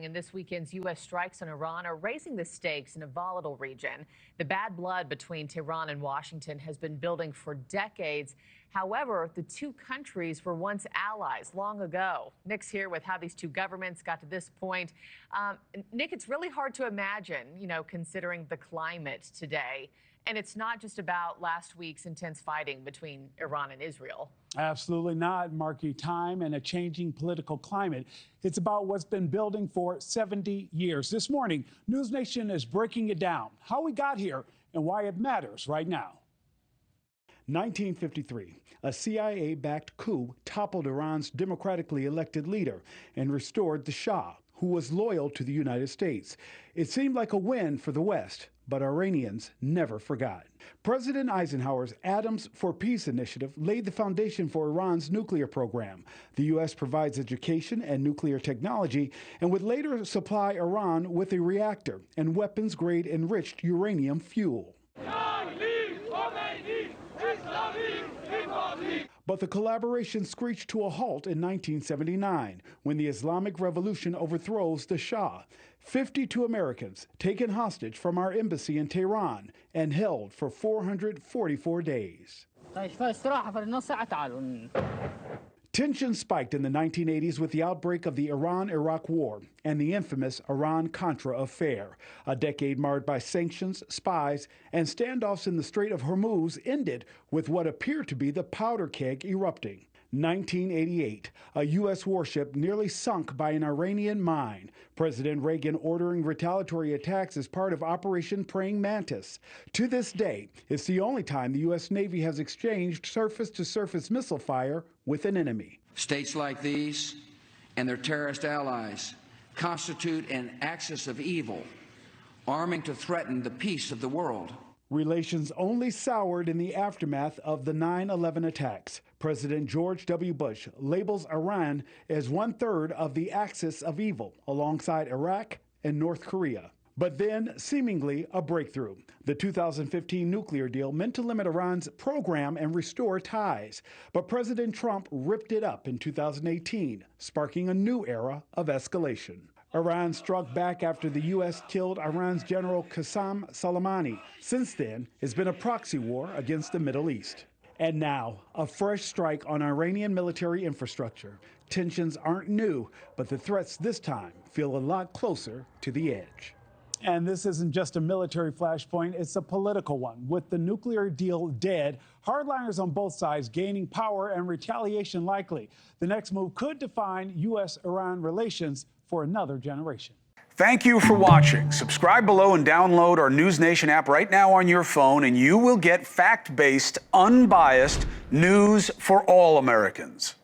and this weekend's U.S. strikes on Iran are raising the stakes in a volatile region. The bad blood between Tehran and Washington has been building for decades. However, the two countries were once allies long ago. Nick's here with how these two governments got to this point. Nick, it's really hard to imagine, considering the climate today. And it's not just about last week's intense fighting between Iran and Israel. Absolutely not, Markie. Time and a changing political climate. It's about what's been building for 70 years. This morning, NewsNation is breaking it down, how we got here and why it matters right now. 1953, a CIA-backed coup toppled Iran's democratically elected leader and restored the Shah, who was loyal to the United States. It seemed like a win for the West, but Iranians never forgot. President Eisenhower's Atoms for Peace initiative laid the foundation for Iran's nuclear program. The U.S. provides education and nuclear technology and would later supply Iran with a reactor and weapons-grade enriched uranium fuel. But the collaboration screeched to a halt in 1979 when the Islamic Revolution overthrows the Shah. 52 Americans taken hostage from our embassy in Tehran and held for 444 days. Tensions spiked in the 1980s with the outbreak of the Iran-Iraq War and the infamous Iran-Contra affair. A decade marred by sanctions, spies, and standoffs in the Strait of Hormuz ended with what appeared to be the powder keg erupting. 1988, a U.S. warship nearly sunk by an Iranian mine. President Reagan ordering retaliatory attacks as part of Operation Praying Mantis. To this day, it's the only time the U.S. Navy has exchanged surface-to-surface missile fire with an enemy. States like these and their terrorist allies constitute an axis of evil, arming to threaten the peace of the world. Relations only soured in the aftermath of the 9/11 attacks. President George W. Bush labels Iran as one-third of the axis of evil, alongside Iraq and North Korea. But then, seemingly, a breakthrough. The 2015 nuclear deal meant to limit Iran's program and restore ties. But President Trump ripped it up in 2018, sparking a new era of escalation. Iran struck back after the U.S. killed Iran's General Qasem Soleimani. Since then, it's been a proxy war against the Middle East. And now, a fresh strike on Iranian military infrastructure. Tensions aren't new, but the threats this time feel a lot closer to the edge. And this isn't just a military flashpoint, it's a political one. With the nuclear deal dead, hardliners on both sides gaining power and retaliation likely. The next move could define U.S.-Iran relations for another generation. Thank you for watching. Subscribe below and download our NewsNation app right now on your phone, and you will get fact-based, unbiased news for all Americans.